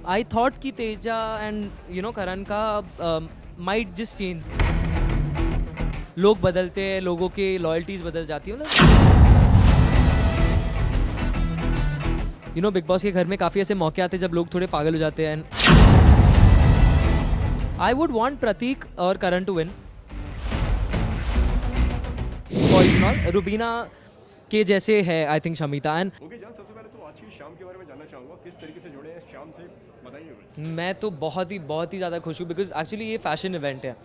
I thought कि Teja and करण का might just change. लोग बदलते हैं, लोगों के लॉयल्टीज बदल जाती है, मतलब बिग बॉस के घर में काफ़ी ऐसे मौके आते हैं जब लोग थोड़े पागल हो जाते हैं. आई वुड वांट प्रतीक और Karan to win. Boys not Rubina के जैसे है I think Shamita. And okay जान, सबसे पहले तो आज की शाम के बारे में जानना चाहूँगा, किस तरीके से जुड़े हैं शाम से, बताइए. मैं तो बहुत ही ज़्यादा खुश हूँ बिकॉज एक्चुअली ये फैशन इवेंट है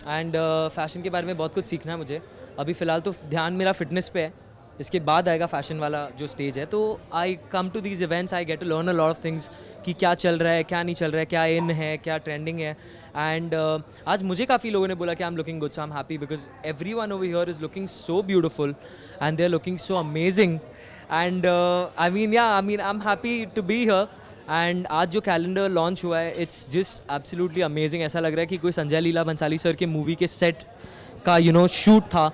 एंड फैशन के बारे में बहुत कुछ सीखना है मुझे. अभी फ़िलहाल तो ध्यान मेरा फिटनेस पे है, इसके बाद आएगा फैशन वाला जो स्टेज है. तो I come to these events, I get to learn a lot of things कि क्या चल रहा है, क्या नहीं चल रहा है, क्या इन है, क्या ट्रेंडिंग है. एंड आज मुझे काफ़ी लोगों ने बोला कि I am looking good, so I am happy because everyone over here is looking so beautiful and they are looking so amazing. And I am happy to be here. And आज जो calendar launch हुआ है, it's just absolutely amazing. ऐसा लग रहा है कि कोई संजय लीला भंसाली सर के मूवी के सेट का शूट था.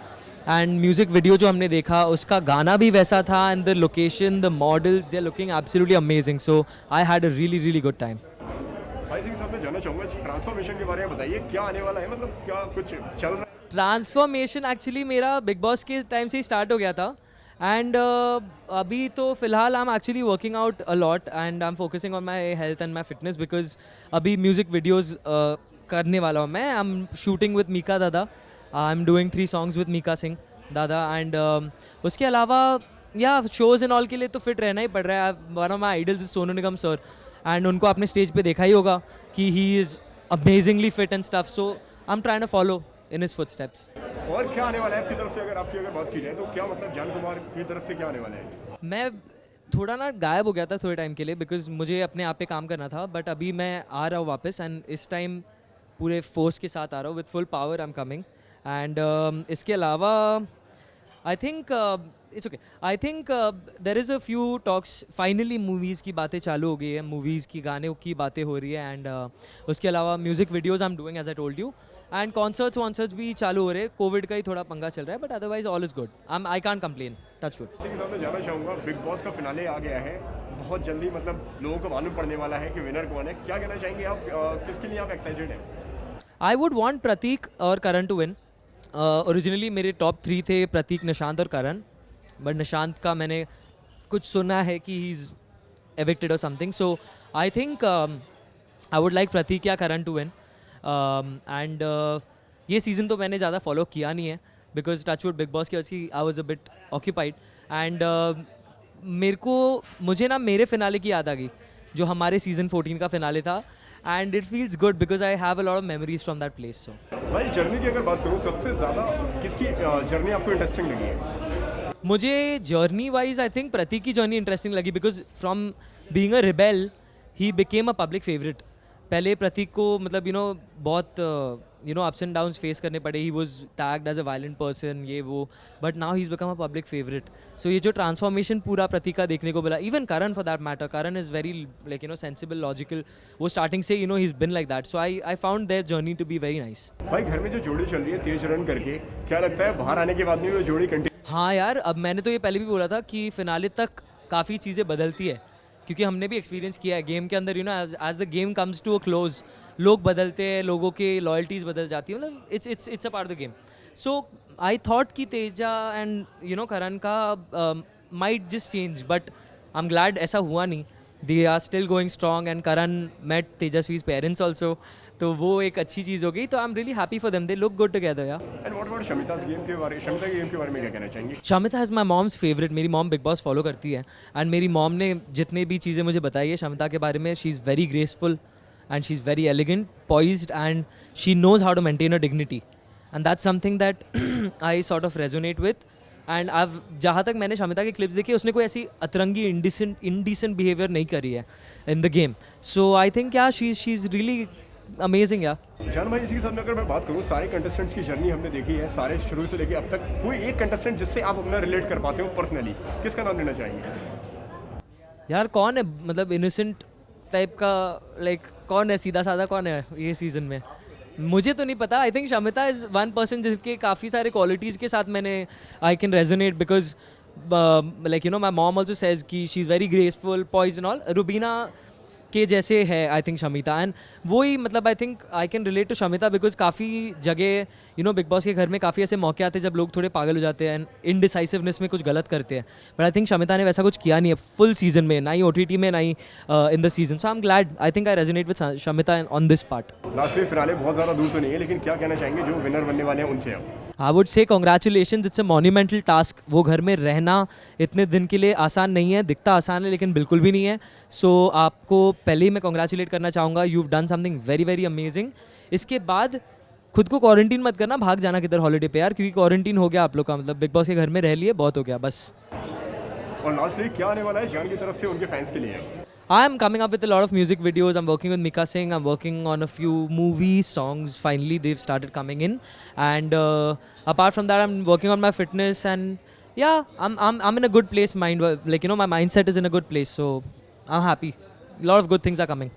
एंड म्यूज़िक वीडियो जो हमने देखा उसका गाना भी वैसा था. And the location, the models, they are looking absolutely amazing. So I had a really good time. भाई सिंह साहब, मैं जानना चाहूँगा इस ट्रांसफॉर्मेशन के बारे में बताइए, क्या आने वाला है, मतलब क्या कुछ चल रहा है? ट्रांसफॉर्मेशन एक्चुअली मेरा बिग बॉस के टाइम से ही स्टार्ट हो गया था. एंड अभी तो फ़िलहाल I am actually working out a lot and I am focusing on my health and my fitness because अभी म्यूज़िक वीडियोज़ करने वाला हूँ मैं. I am shooting with Mika दादा. I am doing 3 songs with Mika Singh दादा. एंड उसके अलावा या शोज़ एंड ऑल के लिए तो फिट रहना ही पड़ रहा है. One of my idols is Sonu Nigam sir and उनको आपने स्टेज पे देखा ही होगा कि he is amazingly fit and stuff. So I am trying to follow in his footsteps. और क्या आने वाला है आपकी तरफ से, अगर आपकी बात की जाए तो क्या मतलब जान कुमार की तरफ से क्या आने वाला है? मैं थोड़ा ना गायब हो गया था थोड़े टाइम के लिए बिकॉज मुझे अपने आप पे काम करना था. बट अभी मैं आ रहा हूँ वापस एंड इस टाइम पूरे फोर्स के साथ आ रहा हूँ. With full power I am coming. And इसके अलावा I think it's okay. I think there is a few talks. Finally movies की बातें चालू हो गई है, मूवीज़ की गाने की बातें हो रही है. एंड उसके अलावा music videos I am doing as I told you. And concerts भी चालू हो रहे हैं. कोविड का ही थोड़ा पंगा चल रहा है but otherwise all is good. I can't complain. Touch wood. Singh साहब, मैं जानना चाहूँगा, बिग बॉस का फिनाले आ गया है बहुत जल्दी, मतलब लोगों को मालूम पड़ने वाला है कि विनर कौन है. क्या कहना चाहेंगे आप, किसके लिए आप एक्साइटेड हैं? आई वुड वांट प्रतीक और करण टू विन. ओरिजिनली मेरे टॉप 3 थे प्रतीक, निशांत और करण. बट निशांत का मैंने कुछ सुना है कि ही इज़ एविक्टेड और something. So I think I would like Pratik या करण टू विन. एंड ये सीज़न तो मैंने ज़्यादा फॉलो किया नहीं है बिकॉज टचवुड बिग बॉस की वजह से I was a bit occupied. And मुझे ना मेरे फिनाले की याद आ गई जो हमारे सीज़न 14 का फिनाले था. And it feels good because I have a lot of memories from that place. So भाई जर्नी की अगर बात करूँ, सबसे ज़्यादा किसकी जर्नी आपको इंटरेस्टिंग लगी है? मुझे जर्नी वाइज आई थिंक प्रतीक की जर्नी इंटरेस्टिंग लगी because from being a rebel he became a public favourite. पहले प्रतीक को मतलब बहुत अप्स एंड डाउन्स फेस करने पड़े. He was tagged as a violent person, ये वो. But now he is become a public favourite. So ये जो ट्रांसफॉर्मेशन पूरा प्रतीक का देखने को मिला, even Karan for that matter. Karan is very sensible, logical. वो स्टार्टिंग से ही he been like that. So I found their journey to be very nice. भाई घर में जो जोड़ी चल रही है तेज रन करके, क्या लगता है बाहर आने के बाद में वो जोड़ी कंटिन्यू? हाँ यार, अब मैंने तो ये पहले भी बोला था कि फिनाले तक काफ़ी चीज़ें बदलती है क्योंकि हमने भी एक्सपीरियंस किया है गेम के अंदर. As the game comes to a close, लोग बदलते हैं, लोगों के लॉयल्टीज़ बदल जाती है. मतलब it's a part of the game. So I thought कि तेजा एंड करण का might just change but I am glad ऐसा हुआ नहीं. They are still going strong and Karan met Tejasswi's parents also. तो वो एक अच्छी चीज़ हो गई. तो I am really happy for them. They look good together. यार एंड व्हाट अबाउट शमिता के गेम के बारे में क्या कहना चाहेंगे? Shamita is my mom's favourite. मेरी मॉम बिग बॉस फॉलो करती है एंड मेरी मॉम ने जितने भी चीज़ें मुझे बताई है शमिता के बारे में, she is very graceful and she is very elegant, poised and she knows how to maintain a dignity. And that's something that I sort of resonate with. And अब जहाँ तक मैंने शमिता की क्लिप्स देखी, उसने कोई ऐसी अतरंगी इंडिसेंट बिहेवियर नहीं करी है in the game. So I think या शी इज़ रियली अमेजिंग. या जान भाई, इसी के साथ में अगर मैं बात करूँ, सारे कंटेस्टेंट्स की जर्नी हमने देखी है, सारे शुरू से लेके अब तक. कोई एक कंटेस्टेंट जिससे आप अपना रिलेट कर पाते हो पर्सनली, किसका नाम लेना चाहेंगे? यार कौन है मतलब इनोसेंट टाइप का, लाइक कौन है, सीधा साधा कौन है ये सीज़न में? मुझे तो नहीं पता. I think Shamita is one person जिसके काफ़ी सारे क्वालिटीज़ के साथ मैंने I can resonate because like my mom also says कि she is very graceful, poise and all. Rubina के जैसे है आई थिंक शमिता, एंड वही मतलब I think I can relate to Shamita because काफ़ी जगह बिग बॉस के घर में काफ़ी ऐसे मौके आते हैं जब लोग थोड़े पागल हो जाते हैं एंड इनडिसाइसिवनेस में कुछ गलत करते हैं, बट आई थिंक शमिता ने वैसा कुछ किया नहीं है फुल सीजन में, ना ही OTT में, ना ही in the season. So I am glad, I think I resonate with Shamita on this part. Last में फिनाले बहुत ज़्यादा दूर तो नहीं है, लेकिन क्या कहना चाहेंगे जो विनर बनने वाले हैं उनसे आप? I would say congratulation, it's a monumental task. वो घर में रहना इतने दिन के लिए आसान नहीं है, दिखता आसान है लेकिन बिल्कुल भी नहीं है. सो आपको पहले ही मैं कॉन्ग्रेचुलेट करना चाहूँगा, you have done something very very amazing. इसके बाद खुद को क्वारंटीन मत करना, भाग जाना किधर हॉलीडे पे यार, क्योंकि क्वारंटीन हो गया आप लोग का, मतलब बिग बॉस के घर में रह लिए, बहुत हो गया बस. और लास्टली क्या आने वाला है जान की तरफ से उनके फैंस के लिए? I am coming up with a lot of music videos. I'm working with Mika Singh. I'm working on a few movie songs. Finally, they've started coming in. And apart from that, I'm working on my fitness. And yeah, I'm in a good place. My mindset is in a good place. So I'm happy. A lot of good things are coming.